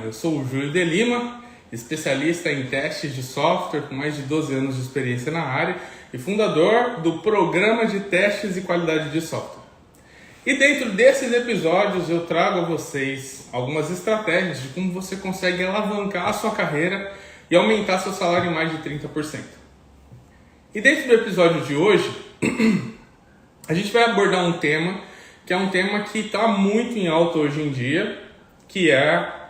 Eu sou o Júlio de Lima, especialista em testes de software com mais de 12 anos de experiência na área e fundador do Programa de Testes e Qualidade de Software. E dentro desses episódios eu trago a vocês algumas estratégias de como você consegue alavancar a sua carreira e aumentar seu salário em mais de 30%. E dentro do episódio de hoje, a gente vai abordar um tema que é um tema que está muito em alta hoje em dia, que é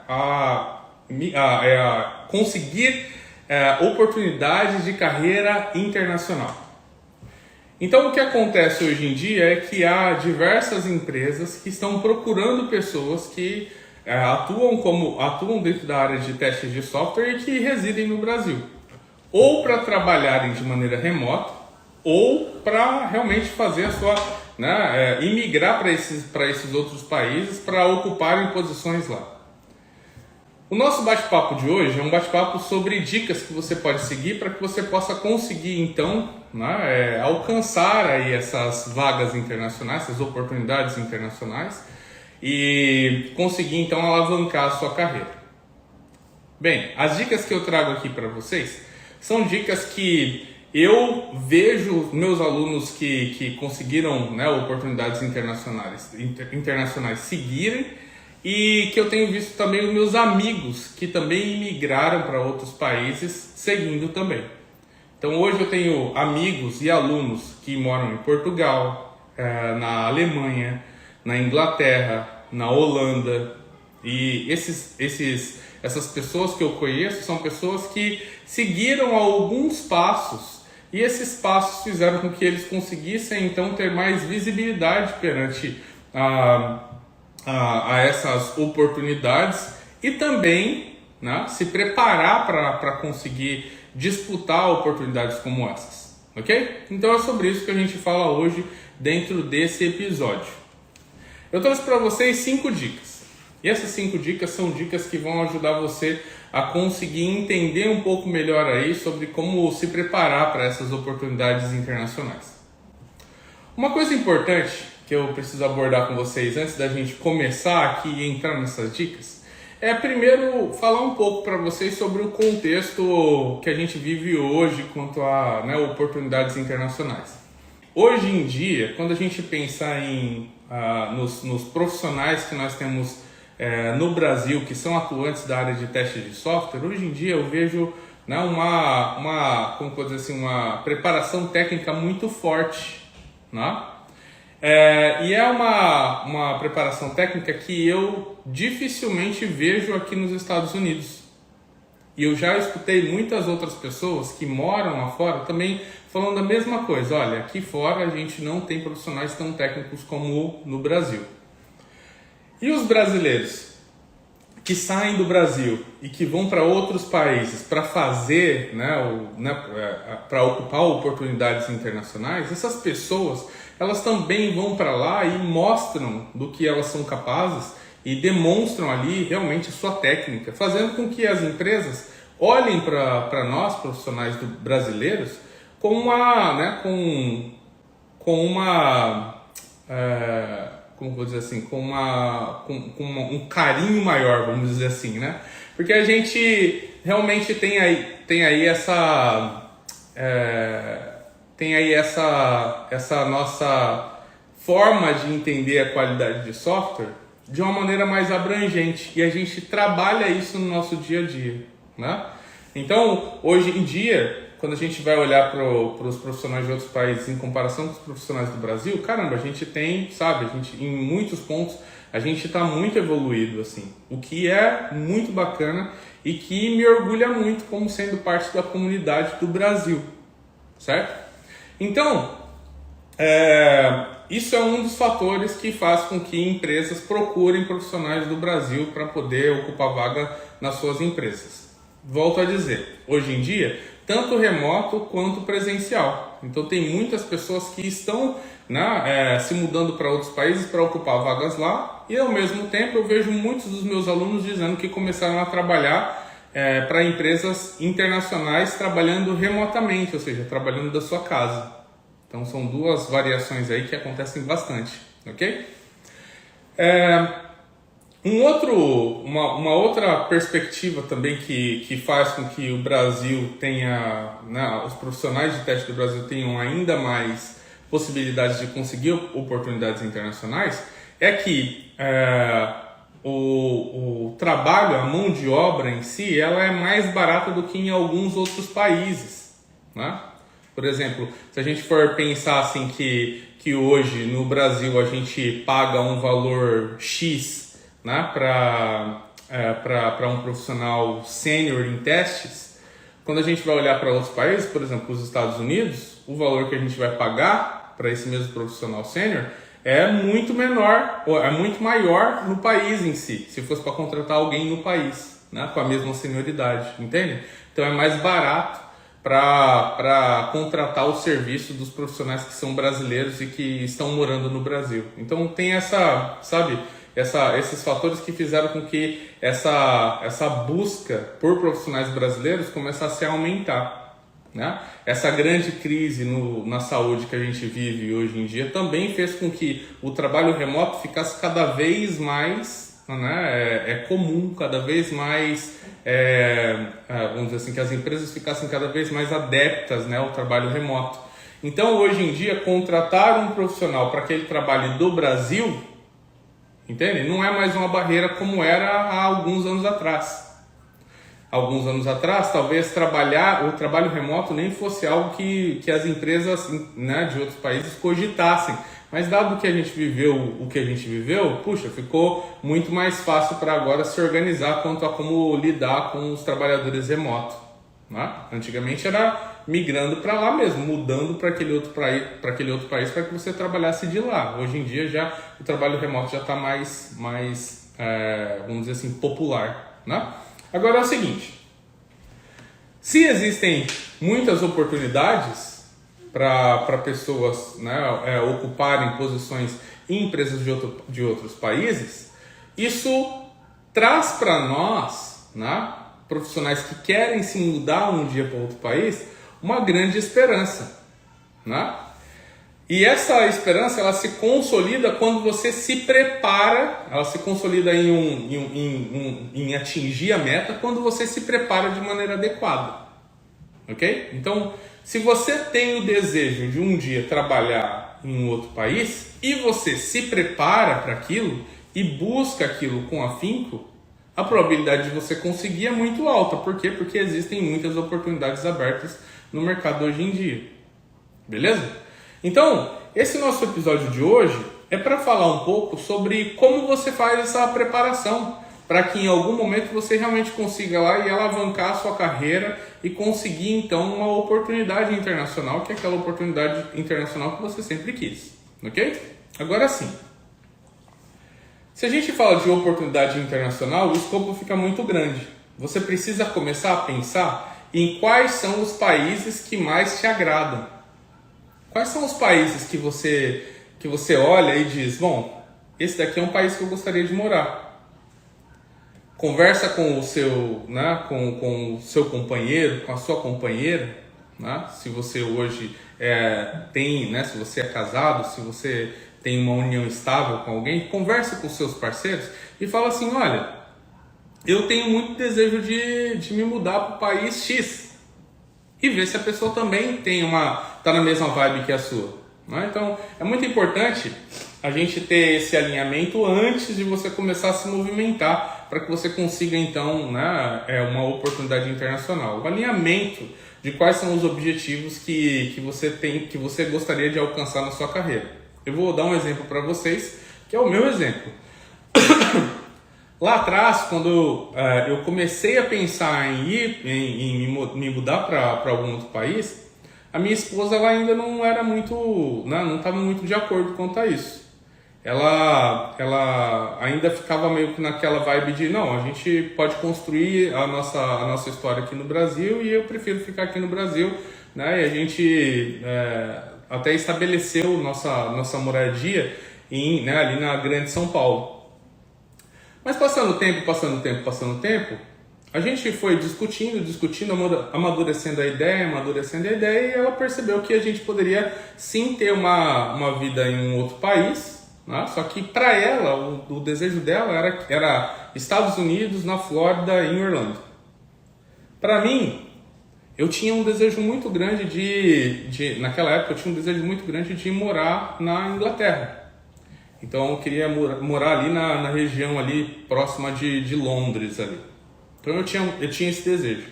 conseguir oportunidades de carreira internacional. Então, o que acontece hoje em dia é que há diversas empresas que estão procurando pessoas que atuam dentro da área de testes de software e que residem no Brasil, ou para trabalharem de maneira remota, ou para realmente fazer a sua, imigrar para esses outros países para ocuparem posições lá. O nosso bate-papo de hoje é um bate-papo sobre dicas que você pode seguir para que você possa conseguir, então, alcançar aí essas vagas internacionais, essas oportunidades internacionais e conseguir, então, alavancar a sua carreira. Bem, as dicas que eu trago aqui para vocês são dicas que eu vejo meus alunos que conseguiram oportunidades internacionais seguirem, e que eu tenho visto também os meus amigos que também imigraram para outros países seguindo também. Então hoje eu tenho amigos e alunos que moram em Portugal, na Alemanha, na Inglaterra, na Holanda, e essas pessoas que eu conheço são pessoas que seguiram alguns passos, e esses passos fizeram com que eles conseguissem então ter mais visibilidade perante a essas oportunidades e também se preparar para conseguir disputar oportunidades como essas, ok? Então é sobre isso que a gente fala hoje dentro desse episódio. Eu trouxe para vocês 5 dicas, e essas 5 dicas são dicas que vão ajudar você a conseguir entender um pouco melhor aí sobre como se preparar para essas oportunidades internacionais. Uma coisa importante que eu preciso abordar com vocês antes da gente começar aqui e entrar nessas dicas é primeiro falar um pouco para vocês sobre o contexto que a gente vive hoje quanto a oportunidades internacionais. Hoje em dia, quando a gente pensa nos profissionais que nós temos no Brasil, que são atuantes da área de teste de software, hoje em dia eu vejo uma preparação técnica muito forte, e é uma preparação técnica que eu dificilmente vejo aqui nos Estados Unidos. E eu já escutei muitas outras pessoas que moram lá fora também falando a mesma coisa. Olha, aqui fora a gente não tem profissionais tão técnicos como no Brasil. E os brasileiros que saem do Brasil e que vão para outros países para fazer, para ocupar oportunidades internacionais, essas pessoas elas também vão para lá e mostram do que elas são capazes e demonstram ali realmente a sua técnica, fazendo com que as empresas olhem para nós, profissionais brasileiros, com um carinho maior, vamos dizer assim, Porque a gente realmente tem aí essa nossa forma de entender a qualidade de software de uma maneira mais abrangente, e a gente trabalha isso no nosso dia a dia, Então, hoje em dia, quando a gente vai olhar para os profissionais de outros países em comparação com os profissionais do Brasil, caramba, a gente tem, em muitos pontos, a gente está muito evoluído, assim, o que é muito bacana e que me orgulha muito como sendo parte da comunidade do Brasil, certo? Então, isso é um dos fatores que faz com que empresas procurem profissionais do Brasil para poder ocupar vaga nas suas empresas. Volto a dizer, hoje em dia, tanto remoto quanto presencial. Então tem muitas pessoas que estão se mudando para outros países para ocupar vagas lá, e ao mesmo tempo eu vejo muitos dos meus alunos dizendo que começaram a trabalhar para empresas internacionais trabalhando remotamente, ou seja, trabalhando da sua casa. Então são duas variações aí que acontecem bastante, ok? Uma outra perspectiva também que faz com que o Brasil tenha, né, os profissionais de teste do Brasil tenham ainda mais possibilidades de conseguir oportunidades internacionais é que o trabalho, a mão de obra em si, ela é mais barata do que em alguns outros países, né? Por exemplo, se a gente for pensar assim que hoje no Brasil a gente paga um valor X, né, para um profissional sênior em testes, quando a gente vai olhar para outros países, por exemplo, os Estados Unidos, o valor que a gente vai pagar para esse mesmo profissional sênior é muito menor, é muito maior no país em si, se fosse para contratar alguém no país, né, com a mesma senioridade, entende? Então é mais barato para contratar o serviço dos profissionais que são brasileiros e que estão morando no Brasil. Então tem esses fatores que fizeram com que essa busca por profissionais brasileiros começasse a aumentar, né? Essa grande crise na saúde que a gente vive hoje em dia também fez com que o trabalho remoto ficasse cada vez mais, né, comum, cada vez mais, vamos dizer assim, que as empresas ficassem cada vez mais adeptas, né, ao trabalho remoto. Então, hoje em dia, contratar um profissional para aquele trabalho do Brasil, entende? Não é mais uma barreira como era há alguns anos atrás. Alguns anos atrás, talvez o trabalho remoto nem fosse algo que as empresas, né, de outros países cogitassem. Mas dado que a gente viveu o que a gente viveu, puxa, ficou muito mais fácil para agora se organizar quanto a como lidar com os trabalhadores remotos, né? Antigamente era migrando para lá mesmo, mudando para aquele outro país para que você trabalhasse de lá. Hoje em dia já o trabalho remoto já está mais vamos dizer assim, popular, né? Agora é o seguinte, se existem muitas oportunidades para pessoas, né, ocuparem posições em empresas de outros países, isso traz para nós, né, profissionais que querem se mudar um dia para outro país, uma grande esperança, né? E essa esperança, ela se consolida quando você se prepara, ela se consolida em atingir a meta quando você se prepara de maneira adequada, ok? Então, se você tem o desejo de um dia trabalhar em um outro país e você se prepara para aquilo e busca aquilo com afinco, a probabilidade de você conseguir é muito alta. Por quê? Porque existem muitas oportunidades abertas no mercado hoje em dia. Beleza? Então, esse nosso episódio de hoje é para falar um pouco sobre como você faz essa preparação para que em algum momento você realmente consiga lá e alavancar a sua carreira e conseguir então uma oportunidade internacional, que é aquela oportunidade internacional que você sempre quis, ok? Agora sim, se a gente fala de oportunidade internacional, o escopo fica muito grande. Você precisa começar a pensar em quais são os países que mais te agradam. Quais são os países que você olha e diz, bom, esse daqui é um país que eu gostaria de morar. Conversa com o seu, né, com o seu companheiro, com a sua companheira, né? Se você hoje tem, né, se você é casado, se você tem uma união estável com alguém, conversa com os seus parceiros e fala assim, olha, eu tenho muito desejo de me mudar para o país X. E ver se a pessoa também tá na mesma vibe que a sua, né? Então, é muito importante a gente ter esse alinhamento antes de você começar a se movimentar para que você consiga, então, né, uma oportunidade internacional. O alinhamento de quais são os objetivos que você tem, que você gostaria de alcançar na sua carreira. Eu vou dar um exemplo para vocês, que é o meu exemplo. Lá atrás, quando eu comecei a pensar em me mudar para algum outro país, a minha esposa ela ainda não era muito, né, não estava muito de acordo quanto a isso. Ela ainda ficava meio que naquela vibe de, não, a gente pode construir a nossa história aqui no Brasil e eu prefiro ficar aqui no Brasil, né? E a gente até estabeleceu nossa moradia né, ali na Grande São Paulo. Mas passando o tempo, a gente foi discutindo, amadurecendo a ideia, e ela percebeu que a gente poderia sim ter uma vida em um outro país, né? Só que para ela, o desejo dela era Estados Unidos, na Flórida e em Orlando. Para mim, eu tinha um desejo muito grande naquela época eu tinha um desejo muito grande de morar na Inglaterra. Então eu queria morar ali na região ali próxima de Londres ali. Então eu tinha esse desejo.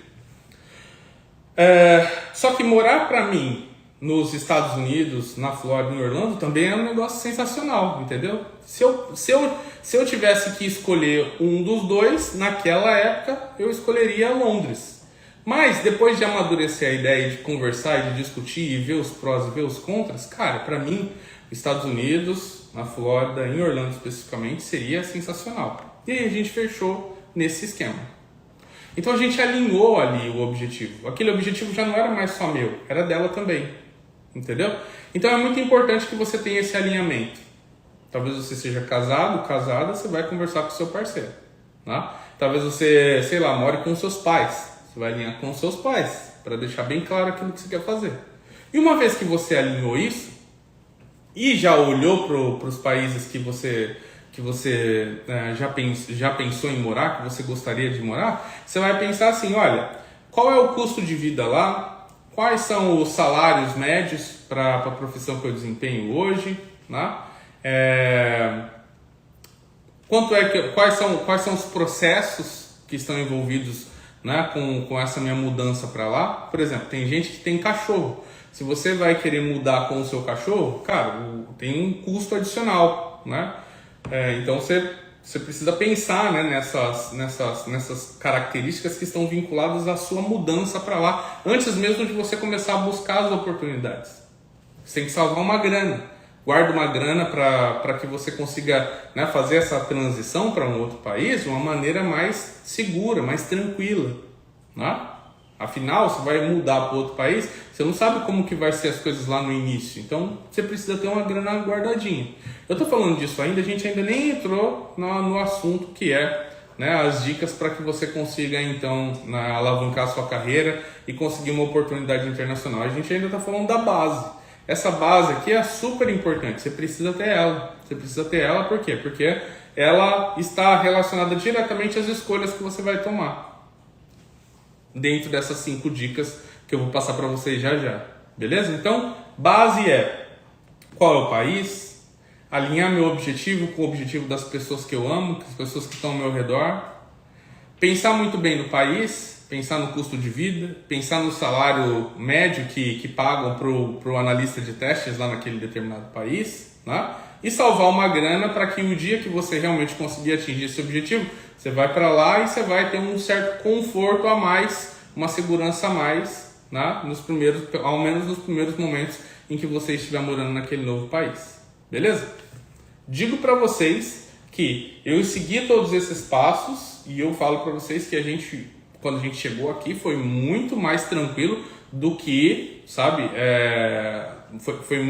Só que morar para mim nos Estados Unidos, na Flórida, em Orlando, também é um negócio sensacional, entendeu? Se eu tivesse que escolher um dos dois, naquela época eu escolheria Londres. Mas depois de amadurecer a ideia de conversar e de discutir e ver os prós e ver os contras, cara, para mim, Estados Unidos, na Flórida, em Orlando especificamente, seria sensacional. E aí a gente fechou nesse esquema. Então a gente alinhou ali o objetivo. Aquele objetivo já não era mais só meu, era dela também. Entendeu? Então é muito importante que você tenha esse alinhamento. Talvez você seja casado, casada, você vai conversar com o seu parceiro. Tá? Talvez você, sei lá, more com seus pais. Você vai alinhar com os seus pais, para deixar bem claro aquilo que você quer fazer. E uma vez que você alinhou isso, e já olhou para os países que você já pensou em morar, que você gostaria de morar, você vai pensar assim, olha, qual é o custo de vida lá? Quais são os salários médios para a profissão que eu desempenho hoje? Né? Quais são os processos que estão envolvidos, né, com essa minha mudança para lá? Por exemplo, tem gente que tem cachorro. Se você vai querer mudar com o seu cachorro, cara, tem um custo adicional, né? Então você precisa pensar, né, nessas características que estão vinculadas à sua mudança para lá, antes mesmo de você começar a buscar as oportunidades. Você tem que salvar uma grana. Guarda uma grana para que você consiga, né, fazer essa transição para um outro país de uma maneira mais segura, mais tranquila. Né? Afinal, você vai mudar para outro país, você não sabe como que vai ser as coisas lá no início. Então, você precisa ter uma grana guardadinha. Eu estou falando disso ainda, a gente ainda nem entrou no assunto que é, né, as dicas para que você consiga, então, alavancar a sua carreira e conseguir uma oportunidade internacional. A gente ainda está falando da base. Essa base aqui é super importante, você precisa ter ela. Você precisa ter ela por quê? Porque ela está relacionada diretamente às escolhas que você vai tomar. Dentro dessas 5 dicas que eu vou passar para vocês já já. Beleza? Então, base é qual é o país, alinhar meu objetivo com o objetivo das pessoas que eu amo, das pessoas que estão ao meu redor, pensar muito bem no país, pensar no custo de vida, pensar no salário médio que pagam para o analista de testes lá naquele determinado país, né? E salvar uma grana para que o dia que você realmente conseguir atingir esse objetivo, você vai para lá e você vai ter um certo conforto a mais, uma segurança a mais, né? Ao menos nos primeiros momentos em que você estiver morando naquele novo país. Beleza? Digo para vocês que eu segui todos esses passos e eu falo para vocês que quando a gente chegou aqui foi muito mais tranquilo do que, sabe, foi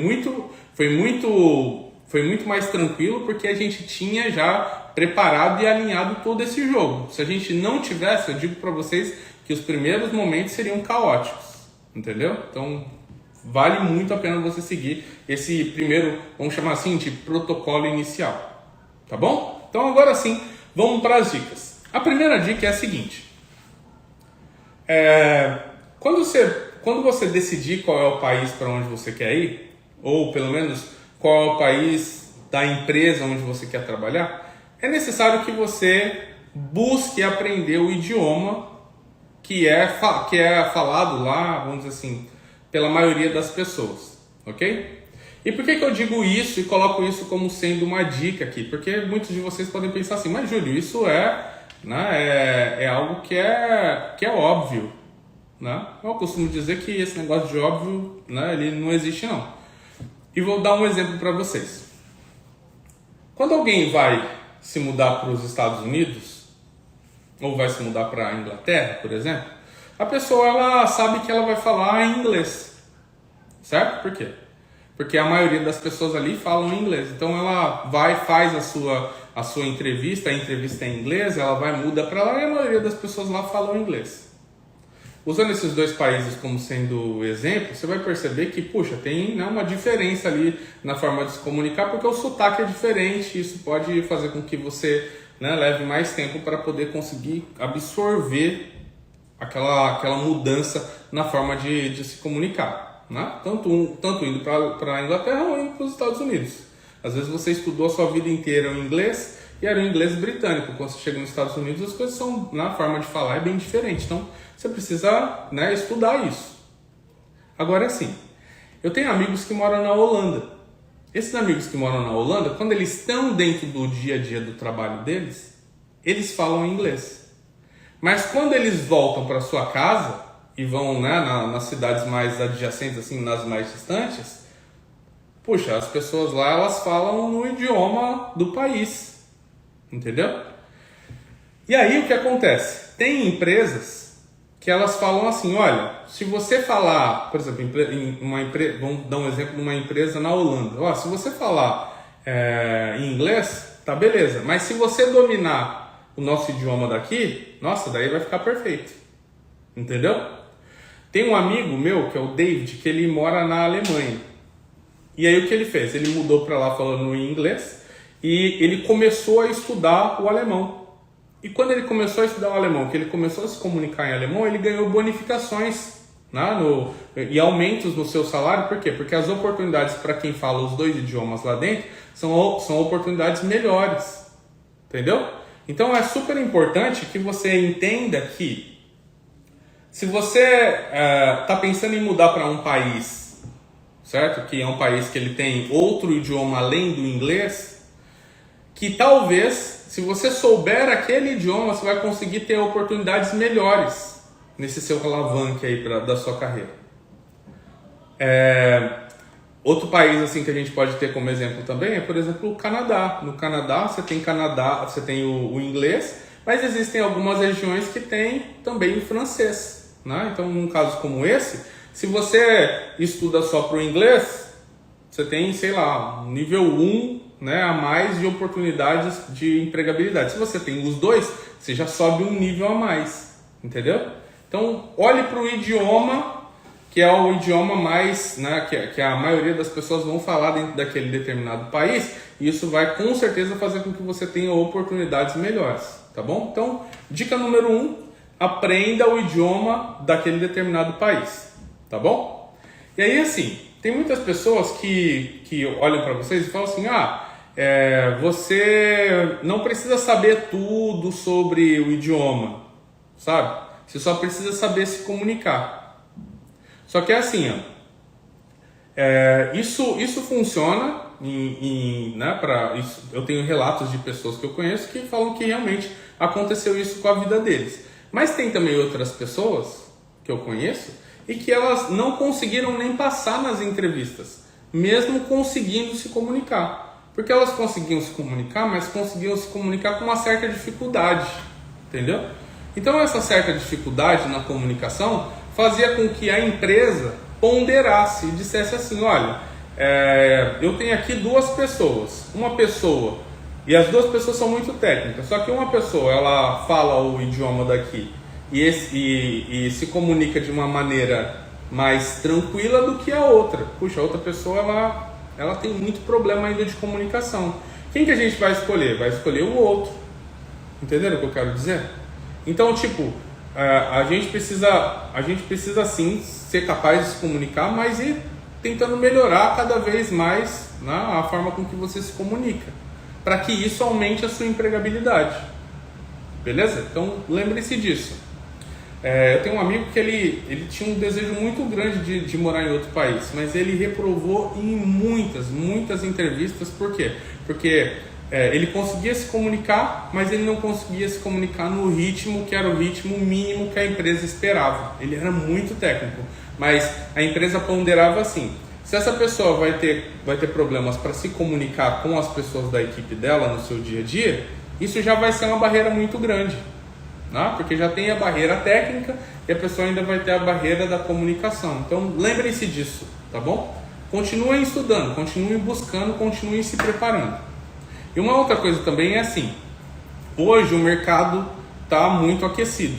muito mais tranquilo porque a gente tinha já preparado e alinhado todo esse jogo. Se a gente não tivesse, eu digo para vocês que os primeiros momentos seriam caóticos, entendeu? Então vale muito a pena você seguir esse primeiro, vamos chamar assim, de protocolo inicial, tá bom? Então agora sim, vamos para as dicas. A primeira dica é a seguinte. Quando você decidir qual é o país para onde você quer ir, ou pelo menos qual é o país da empresa onde você quer trabalhar, é necessário que você busque aprender o idioma que é falado lá, vamos dizer assim, pela maioria das pessoas, ok? E por que eu digo isso e coloco isso como sendo uma dica aqui? Porque muitos de vocês podem pensar assim, mas Júlio, isso é algo que é óbvio, né? Eu costumo dizer que esse negócio de óbvio, né, ele não existe não. E vou dar um exemplo para vocês. Quando alguém vai se mudar para os Estados Unidos, ou vai se mudar para a Inglaterra, por exemplo, a pessoa ela sabe que ela vai falar inglês, certo? Por quê? Porque a maioria das pessoas ali falam inglês. Então ela faz a sua entrevista, a entrevista é em inglês, ela muda para lá e a maioria das pessoas lá falam inglês. Usando esses dois países como sendo exemplo, você vai perceber que, puxa, tem, né, uma diferença ali na forma de se comunicar, porque o sotaque é diferente, isso pode fazer com que você, né, leve mais tempo para poder conseguir absorver aquela mudança na forma de se comunicar, né? Tanto indo para a Inglaterra ou indo para os Estados Unidos. Às vezes você estudou a sua vida inteira em inglês e era o inglês britânico. Quando você chega nos Estados Unidos, as coisas são, na forma de falar, é bem diferente. Então, você precisa, né, estudar isso. Agora, sim, eu tenho amigos que moram na Holanda. Esses amigos que moram na Holanda, quando eles estão dentro do dia a dia do trabalho deles, eles falam inglês. Mas quando eles voltam para sua casa e vão, né, nas cidades mais adjacentes, assim, nas mais distantes, puxa, as pessoas lá, elas falam no idioma do país, entendeu? E aí o que acontece? Tem empresas que elas falam assim, olha, se você falar, por exemplo, em uma empresa, vamos dar um exemplo de uma empresa na Holanda, ó, se você falar em inglês, tá beleza, mas se você dominar o nosso idioma daqui, nossa, daí vai ficar perfeito, entendeu? Tem um amigo meu, que é o David, que ele mora na Alemanha, e aí o que ele fez? Ele mudou para lá falando em inglês, e ele começou a estudar o alemão. E quando ele começou a estudar o alemão, que ele começou a se comunicar em alemão, ele ganhou bonificações, né, e aumentos no seu salário. Por quê? Porque as oportunidades para quem fala os dois idiomas lá dentro são oportunidades melhores, entendeu? Então é super importante que você entenda que se você está pensando em mudar para um país, certo? Que é um país que ele tem outro idioma além do inglês, que talvez, se você souber aquele idioma, você vai conseguir ter oportunidades melhores nesse seu alavanque aí da sua carreira. Outro país assim que a gente pode ter como exemplo também é, por exemplo, o Canadá. No Canadá você tem o inglês, mas existem algumas regiões que tem também o francês, né? Então, num caso como esse, se você estuda só para o inglês, você tem, sei lá, um nível 1, né, a mais de oportunidades de empregabilidade. Se você tem os dois, você já sobe um nível a mais, entendeu? Então, olhe para o idioma, que é o idioma mais, né, que a maioria das pessoas vão falar dentro daquele determinado país, e isso vai com certeza fazer com que você tenha oportunidades melhores, tá bom? Então, dica número 1, aprenda o idioma daquele determinado país, tá bom? E aí, assim, tem muitas pessoas que olham para vocês e falam assim, você não precisa saber tudo sobre o idioma, sabe? Você só precisa saber se comunicar. Só que é assim, isso funciona né, eu tenho relatos de pessoas que eu conheço que falam que realmente aconteceu isso com a vida deles. Mas tem também outras pessoas que eu conheço e que elas não conseguiram nem passar nas entrevistas, mesmo conseguindo se comunicar. Porque elas conseguiam se comunicar, mas conseguiam se comunicar com uma certa dificuldade, entendeu? Então essa certa dificuldade na comunicação fazia com que a empresa ponderasse e dissesse assim, olha, eu tenho aqui duas pessoas, uma pessoa, e as duas pessoas são muito técnicas, só que uma pessoa ela fala o idioma daqui e se comunica de uma maneira mais tranquila do que a outra. Puxa, a outra pessoa ela tem muito problema ainda de comunicação. Quem que a gente vai escolher? Vai escolher o outro. Entenderam o que eu quero dizer? Então, tipo, a gente precisa sim ser capaz de se comunicar, mas ir tentando melhorar cada vez mais, né, a forma com que você se comunica, para que isso aumente a sua empregabilidade. Beleza? Então lembre-se disso. Eu tenho um amigo que ele tinha um desejo muito grande de morar em outro país, mas ele reprovou em muitas entrevistas. Por quê? Porque ele conseguia se comunicar, mas ele não conseguia se comunicar no ritmo que era o ritmo mínimo que a empresa esperava. Ele era muito técnico, mas a empresa ponderava assim: se essa pessoa vai ter problemas para se comunicar com as pessoas da equipe dela no seu dia a dia, isso já vai ser uma barreira muito grande, né? Porque já tem a barreira técnica e a pessoa ainda vai ter a barreira da comunicação. Então lembrem-se disso, tá bom? Continuem estudando, continuem buscando, continuem se preparando. E uma outra coisa também é assim, hoje o mercado está muito aquecido.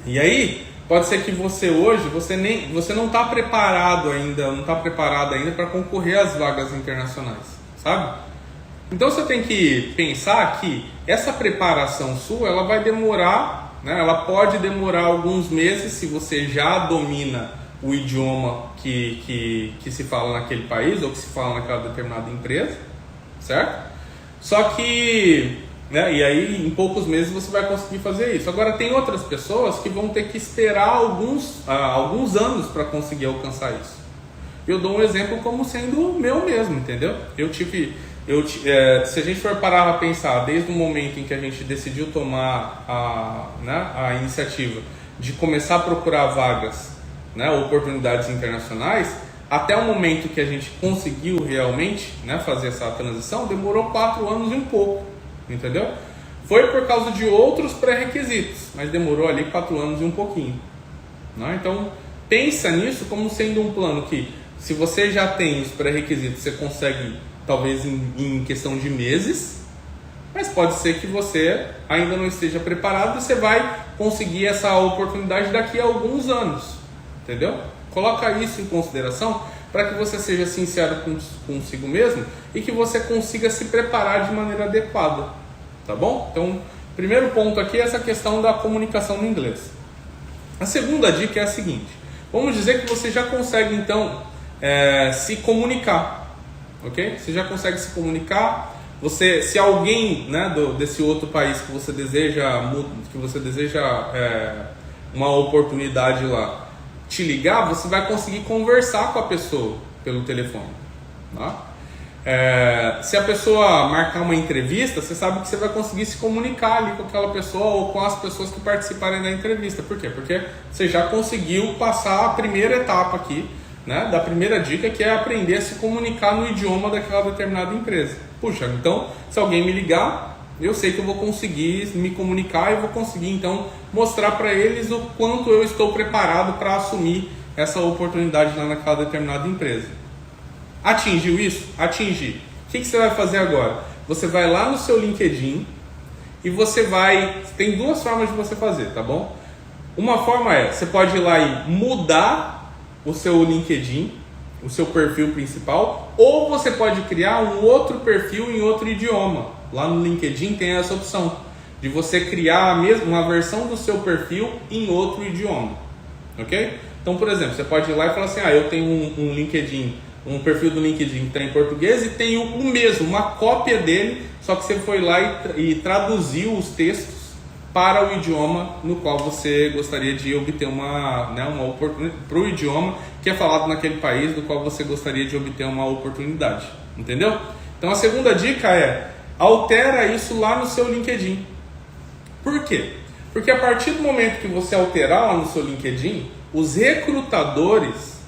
E aí, pode ser que você hoje, você não está preparado ainda, não está preparado ainda para concorrer às vagas internacionais, sabe? Então você tem que pensar que essa preparação sua, ela vai demorar, né? Ela pode demorar alguns meses se você já domina o idioma que se fala naquele país ou que se fala naquela determinada empresa, certo? Só que, né, e aí em poucos meses você vai conseguir fazer isso. Agora tem outras pessoas que vão ter que esperar alguns anos para conseguir alcançar isso. Eu dou um exemplo como sendo meu mesmo, entendeu? Se a gente for parar para pensar, desde o momento em que a gente decidiu tomar a iniciativa de começar a procurar vagas, né, oportunidades internacionais, até o momento que a gente conseguiu realmente, né, fazer essa transição, demorou 4 anos e um pouco, entendeu? Foi por causa de outros pré-requisitos, mas demorou ali 4 anos e um pouquinho, né? Então, pensa nisso como sendo um plano que, se você já tem os pré-requisitos, você consegue, talvez em questão de meses, mas pode ser que você ainda não esteja preparado e você vai conseguir essa oportunidade daqui a alguns anos, entendeu? Coloca isso em consideração para que você seja sincero consigo mesmo e que você consiga se preparar de maneira adequada, tá bom? Então, primeiro ponto aqui é essa questão da comunicação no inglês. A segunda dica é a seguinte: vamos dizer que você já consegue então se comunicar, ok? Você já consegue se comunicar. Se alguém, né, desse outro país que você deseja uma oportunidade lá te ligar, você vai conseguir conversar com a pessoa pelo telefone, tá? Se a pessoa marcar uma entrevista, você sabe que você vai conseguir se comunicar ali com aquela pessoa ou com as pessoas que participarem da entrevista. Por quê? Porque você já conseguiu passar a primeira etapa aqui, né, da primeira dica, que é aprender a se comunicar no idioma daquela determinada empresa. Puxa, então, se alguém me ligar, eu sei que eu vou conseguir me comunicar e vou conseguir então mostrar para eles o quanto eu estou preparado para assumir essa oportunidade lá naquela determinada empresa. Atingiu isso? Atingir. O que você vai fazer agora? Você vai lá no seu LinkedIn e você vai... Tem 2 formas de você fazer, tá bom? Uma forma você pode ir lá e mudar o seu LinkedIn, o seu perfil principal, ou você pode criar um outro perfil em outro idioma. Lá no LinkedIn tem essa opção de você criar uma versão do seu perfil em outro idioma, ok? Então, por exemplo, você pode ir lá e falar assim: eu tenho um LinkedIn, um perfil do LinkedIn que está em português e tenho o mesmo, uma cópia dele, só que você foi lá e traduziu os textos para o idioma no qual você gostaria de obter uma oportunidade, para o idioma que é falado naquele país do qual você gostaria de obter uma oportunidade, entendeu? Então a segunda dica é: altera isso lá no seu LinkedIn. Por quê? Porque a partir do momento que você alterar lá no seu LinkedIn, os recrutadores,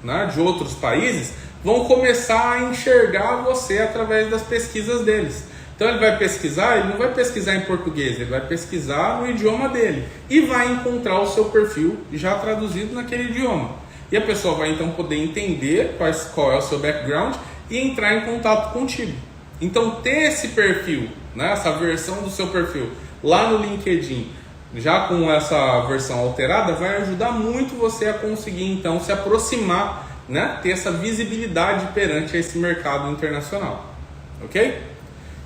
né, de outros países vão começar a enxergar você através das pesquisas deles. Então ele não vai pesquisar em português, ele vai pesquisar no idioma dele e vai encontrar o seu perfil já traduzido naquele idioma. E a pessoa vai então poder entender qual é o seu background e entrar em contato contigo. Então ter esse perfil, né, essa versão do seu perfil lá no LinkedIn, já com essa versão alterada, vai ajudar muito você a conseguir então se aproximar, né, ter essa visibilidade perante esse mercado internacional, ok?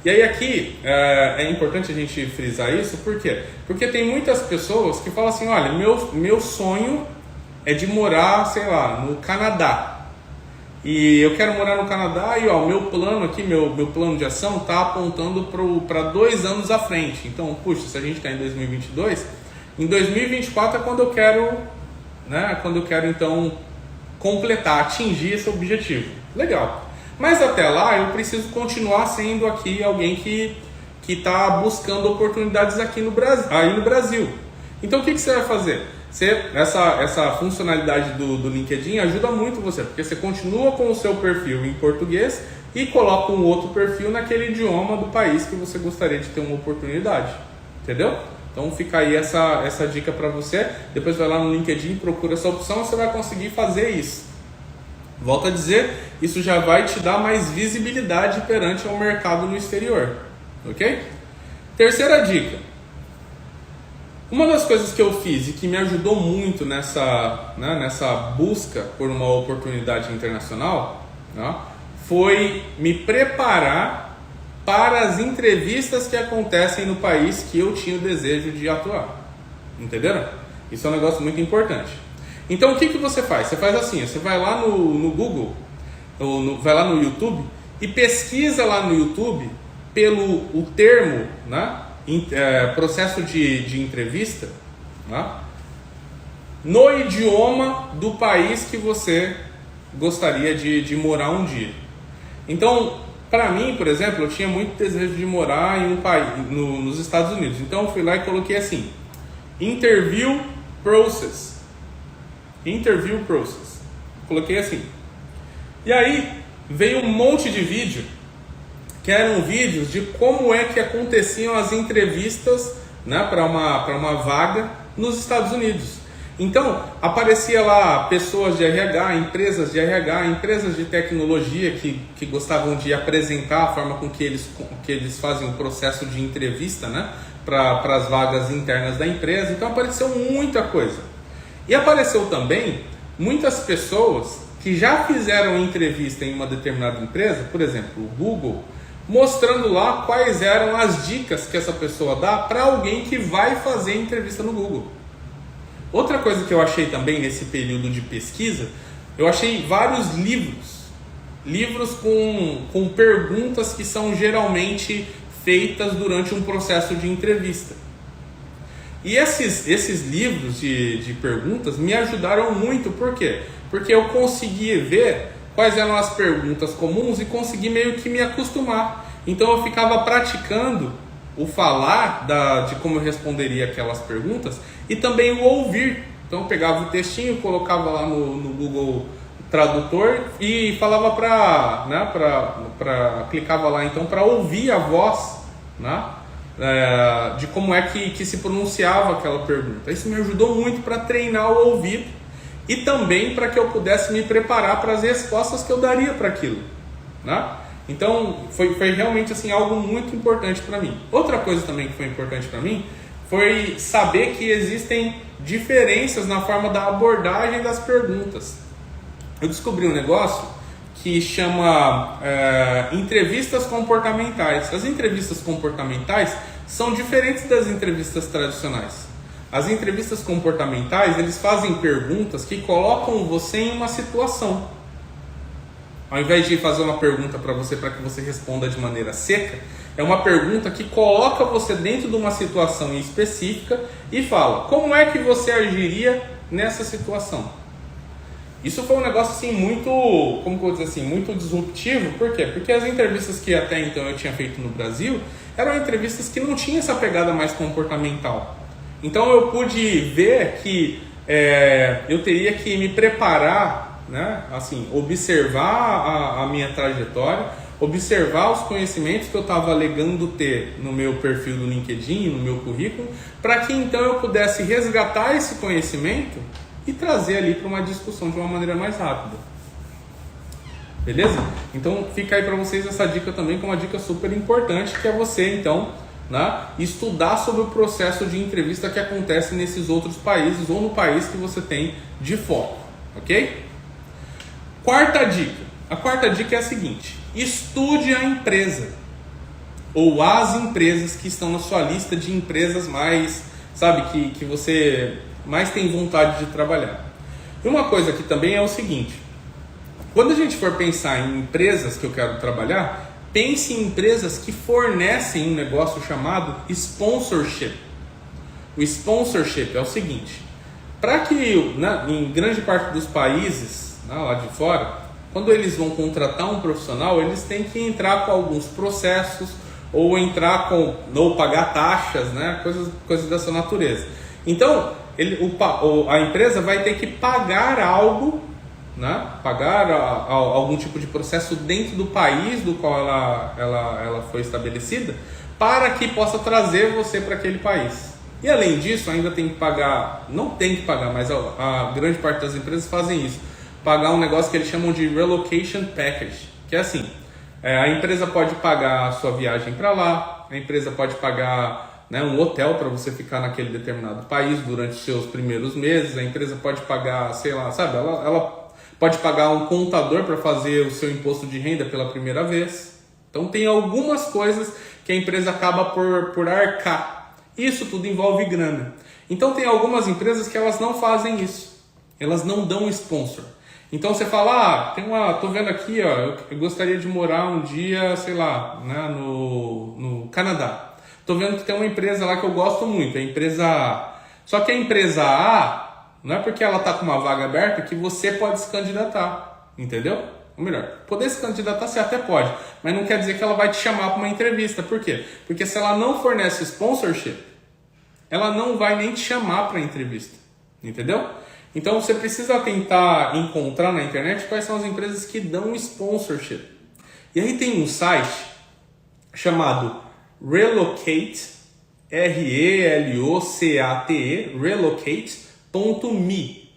E aí aqui é importante a gente frisar isso, por quê? Porque tem muitas pessoas que falam assim: olha, meu sonho é de morar, sei lá, no Canadá. E eu quero morar no Canadá e o meu plano aqui, meu plano de ação está apontando para 2 anos à frente. Então, puxa, se a gente está em 2022, em 2024 é quando eu quero, né, então completar, atingir esse objetivo. Legal. Mas até lá eu preciso continuar sendo aqui alguém que está buscando oportunidades aqui no Brasil. Então o que você vai fazer? Essa funcionalidade do LinkedIn ajuda muito você, porque você continua com o seu perfil em português e coloca um outro perfil naquele idioma do país que você gostaria de ter uma oportunidade. Entendeu? Então fica aí essa dica para você. Depois vai lá no LinkedIn, procura essa opção e você vai conseguir fazer isso. Volto a dizer, isso já vai te dar mais visibilidade perante o mercado no exterior, ok? Terceira dica: Uma das coisas que eu fiz e que me ajudou muito nessa busca por uma oportunidade internacional, né, foi me preparar para as entrevistas que acontecem no país que eu tinha o desejo de atuar. Entenderam? Isso é um negócio muito importante. Então o que você faz? Você faz assim, você vai lá no Google, ou vai lá no YouTube e pesquisa lá no YouTube o termo, né, processo de entrevista, né, no idioma do país que você gostaria de morar um dia. Então, para mim, por exemplo, eu tinha muito desejo de morar em um país, nos Estados Unidos. Então eu fui lá e coloquei assim: Interview Process. Interview Process. Coloquei assim. E aí veio um monte de vídeo, que eram vídeos de como é que aconteciam as entrevistas, né, para uma vaga nos Estados Unidos. Então, aparecia lá pessoas de RH, empresas de tecnologia que gostavam de apresentar a forma com que eles fazem o processo de entrevista, né, para as vagas internas da empresa. Então, apareceu muita coisa. E apareceu também muitas pessoas que já fizeram entrevista em uma determinada empresa, por exemplo, o Google, mostrando lá quais eram as dicas que essa pessoa dá para alguém que vai fazer entrevista no Google. Outra coisa que eu achei também nesse período de pesquisa, eu achei vários livros com perguntas que são geralmente feitas durante um processo de entrevista. E esses livros de perguntas me ajudaram muito, por quê? Porque eu consegui ver quais eram as perguntas comuns e consegui meio que me acostumar. Então eu ficava praticando o falar de como eu responderia aquelas perguntas e também o ouvir. Então eu pegava o textinho, colocava lá no Google Tradutor e falava clicava lá então para ouvir a voz, né, de como é que se pronunciava aquela pergunta. Isso me ajudou muito para treinar o ouvido e também para que eu pudesse me preparar para as respostas que eu daria para aquilo, né? Então foi realmente assim algo muito importante para mim. Outra coisa também que foi importante para mim foi saber que existem diferenças na forma da abordagem das perguntas. Eu descobri um negócio que chama entrevistas comportamentais. As entrevistas comportamentais são diferentes das entrevistas tradicionais. As entrevistas comportamentais, eles fazem perguntas que colocam você em uma situação. Ao invés de fazer uma pergunta para que você responda de maneira seca, é uma pergunta que coloca você dentro de uma situação específica e fala, como é que você agiria nessa situação? Isso foi um negócio assim muito, como que eu vou dizer assim, muito disruptivo. Por quê? Porque as entrevistas que até então eu tinha feito no Brasil eram entrevistas que não tinham essa pegada mais comportamental. Então eu pude ver que eu teria que me preparar, né? Assim, observar a minha trajetória, observar os conhecimentos que eu estava alegando ter no meu perfil do LinkedIn, no meu currículo, para que então eu pudesse resgatar esse conhecimento e trazer ali para uma discussão de uma maneira mais rápida. Beleza? Então fica aí para vocês essa dica também, que é uma dica super importante, que é você então, né, estudar sobre o processo de entrevista que acontece nesses outros países ou no país que você tem de foco, ok? Quarta dica. A quarta dica é a seguinte: estude a empresa ou as empresas que estão na sua lista de empresas mais, sabe, que você mais tem vontade de trabalhar. E uma coisa aqui também é o seguinte: quando a gente for pensar em empresas que eu quero trabalhar, pense em empresas que fornecem um negócio chamado sponsorship. O sponsorship é o seguinte: para que, né, em grande parte dos países, né, lá de fora, quando eles vão contratar um profissional, eles têm que entrar com alguns processos ou ou pagar taxas, né, coisas dessa natureza. Então a empresa vai ter que pagar algo, né, pagar algum tipo de processo dentro do país do qual ela foi estabelecida, para que possa trazer você para aquele país. E além disso, ainda tem que pagar, não tem que pagar, mas a grande parte das empresas fazem isso, pagar um negócio que eles chamam de Relocation Package, que é assim, a empresa pode pagar a sua viagem para lá, a empresa pode pagar, né, um hotel para você ficar naquele determinado país durante os seus primeiros meses. A empresa pode pagar, sei lá, sabe, ela pode pagar um contador para fazer o seu imposto de renda pela primeira vez. Então tem algumas coisas que a empresa acaba por arcar. Isso tudo envolve grana. Então tem algumas empresas que elas não fazem isso. Elas não dão sponsor. Então você fala, tô vendo aqui, ó, eu gostaria de morar um dia, sei lá, né, no Canadá. Tô vendo que tem uma empresa lá que eu gosto muito, a empresa A. Só que a empresa A, não é porque ela tá com uma vaga aberta que você pode se candidatar, entendeu? Ou melhor, poder se candidatar você até pode, mas não quer dizer que ela vai te chamar para uma entrevista. Por quê? Porque se ela não fornece sponsorship, ela não vai nem te chamar para a entrevista, entendeu? Então você precisa tentar encontrar na internet quais são as empresas que dão sponsorship. E aí tem um site chamado Relocate, relocate, relocate.me.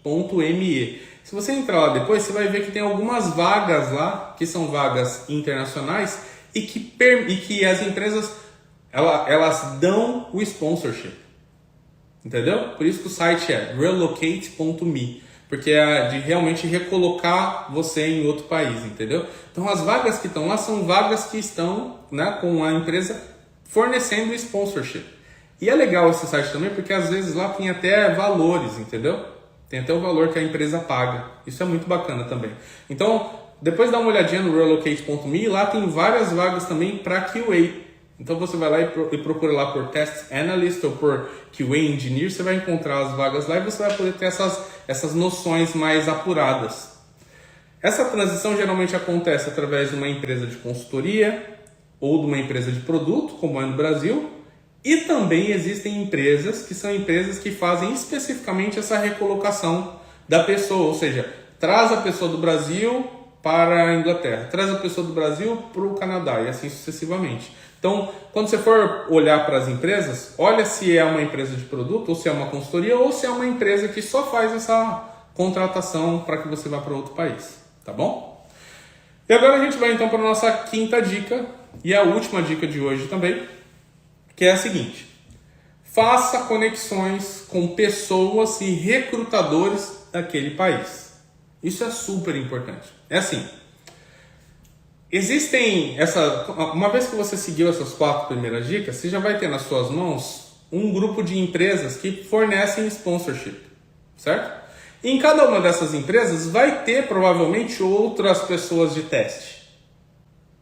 Se você entrar lá depois, você vai ver que tem algumas vagas lá, que são vagas internacionais, e que as empresas elas dão o sponsorship. Entendeu? Por isso que o site é relocate.me, porque é de realmente recolocar você em outro país, entendeu? Então as vagas que estão lá são vagas que estão, né, com a empresa fornecendo sponsorship. E é legal esse site também, porque às vezes lá tem até valores, entendeu? Tem até o valor que a empresa paga. Isso é muito bacana também. Então, depois dá uma olhadinha no relocate.me, lá tem várias vagas também para QA. Então você vai lá e procura lá por Test Analyst ou por QA Engineer, você vai encontrar as vagas lá e você vai poder ter essas noções mais apuradas. Essa transição geralmente acontece através de uma empresa de consultoria ou de uma empresa de produto, como é no Brasil, e também existem empresas que são empresas que fazem especificamente essa recolocação da pessoa, ou seja, traz a pessoa do Brasil para a Inglaterra, traz a pessoa do Brasil para o Canadá e assim sucessivamente. Então, quando você for olhar para as empresas, olha se é uma empresa de produto, ou se é uma consultoria, ou se é uma empresa que só faz essa contratação para que você vá para outro país, tá bom? E agora a gente vai então para a nossa quinta dica, e a última dica de hoje também, que é a seguinte: faça conexões com pessoas e recrutadores daquele país. Isso é super importante. É assim, uma vez que você seguiu essas 4 primeiras dicas, você já vai ter nas suas mãos um grupo de empresas que fornecem sponsorship, certo? E em cada uma dessas empresas vai ter provavelmente outras pessoas de teste,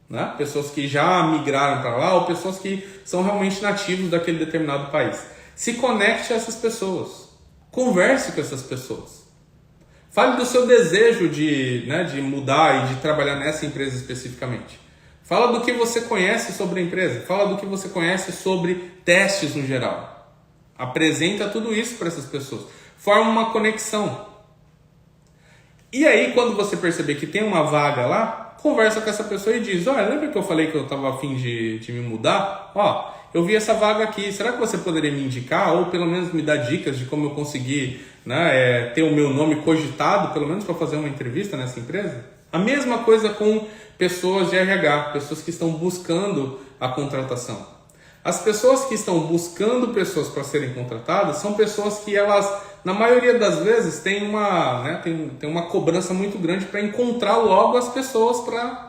né? Pessoas que já migraram para lá ou pessoas que são realmente nativos daquele determinado país. Se conecte a essas pessoas, converse com essas pessoas. Fale do seu desejo de mudar e de trabalhar nessa empresa especificamente. Fala do que você conhece sobre a empresa. Fala do que você conhece sobre testes no geral. Apresenta tudo isso para essas pessoas. Forma uma conexão. E aí, quando você perceber que tem uma vaga lá, conversa com essa pessoa e diz: olha, lembra que eu falei que eu estava a fim de me mudar? Ó, eu vi essa vaga aqui. Será que você poderia me indicar? Ou pelo menos me dar dicas de como eu conseguir ter o meu nome cogitado, pelo menos para fazer uma entrevista nessa empresa? A mesma coisa com pessoas de RH, pessoas que estão buscando a contratação. As pessoas que estão buscando pessoas para serem contratadas são pessoas que elas, na maioria das vezes, têm uma cobrança muito grande para encontrar logo as pessoas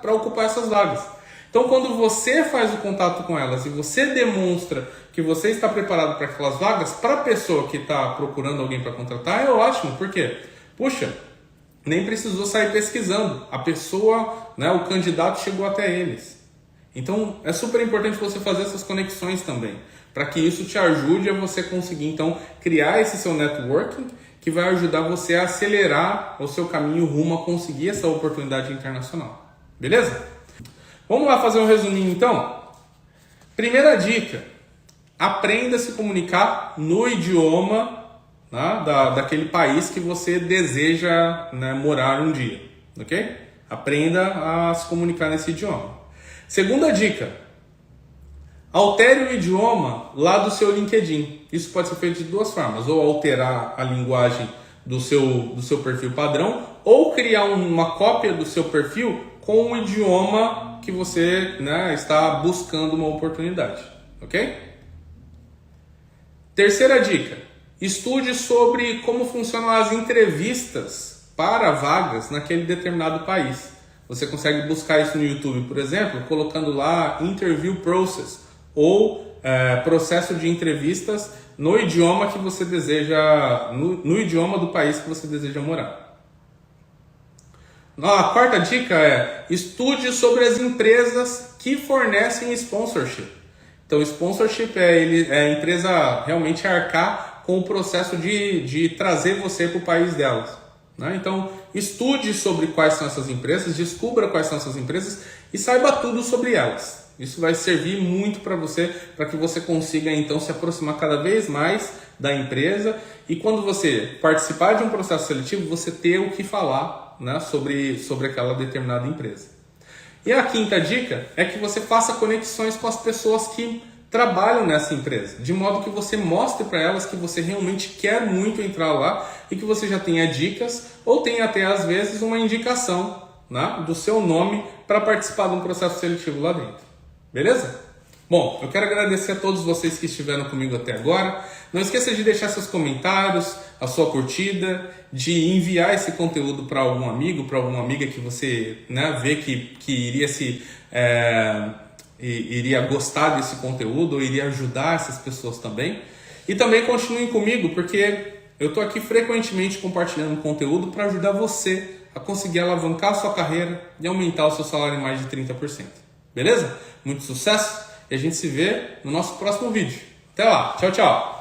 para ocupar essas vagas. Então, quando você faz o contato com elas e você demonstra que você está preparado para aquelas vagas, para a pessoa que está procurando alguém para contratar, é ótimo. Por quê? Puxa, nem precisou sair pesquisando. A pessoa, o candidato chegou até eles. Então, é super importante você fazer essas conexões também, para que isso te ajude a você conseguir, então, criar esse seu networking, que vai ajudar você a acelerar o seu caminho rumo a conseguir essa oportunidade internacional. Beleza? Vamos lá fazer um resuminho, então? Primeira dica: aprenda a se comunicar no idioma daquele país que você deseja morar um dia, ok? Aprenda a se comunicar nesse idioma. Segunda dica: altere o idioma lá do seu LinkedIn. Isso pode ser feito de 2 formas: ou alterar a linguagem do seu perfil padrão, ou criar uma cópia do seu perfil com o idioma que você está buscando uma oportunidade, ok? Terceira dica, estude sobre como funcionam as entrevistas para vagas naquele determinado país. Você consegue buscar isso no YouTube, por exemplo, colocando lá Interview Process ou processo de entrevistas no idioma que você deseja, no idioma do país que você deseja morar. A quarta dica é estude sobre as empresas que fornecem sponsorship. Então, sponsorship é a empresa realmente arcar com o processo de trazer você para o país delas. Né? Então, estude sobre quais são essas empresas, descubra quais são essas empresas e saiba tudo sobre elas. Isso vai servir muito para você, para que você consiga então se aproximar cada vez mais da empresa e quando você participar de um processo seletivo, você ter o que falar, né, sobre aquela determinada empresa. E a quinta dica é que você faça conexões com as pessoas que trabalham nessa empresa, de modo que você mostre para elas que você realmente quer muito entrar lá e que você já tenha dicas ou tenha até às vezes uma indicação, né, do seu nome para participar de um processo seletivo lá dentro. Beleza? Bom, eu quero agradecer a todos vocês que estiveram comigo até agora. Não esqueça de deixar seus comentários, a sua curtida, de enviar esse conteúdo para algum amigo, para alguma amiga que você, né, vê que iria gostar desse conteúdo ou iria ajudar essas pessoas também. E também continuem comigo, porque eu estou aqui frequentemente compartilhando conteúdo para ajudar você a conseguir alavancar a sua carreira e aumentar o seu salário em mais de 30%. Beleza? Muito sucesso e a gente se vê no nosso próximo vídeo. Até lá. Tchau, tchau.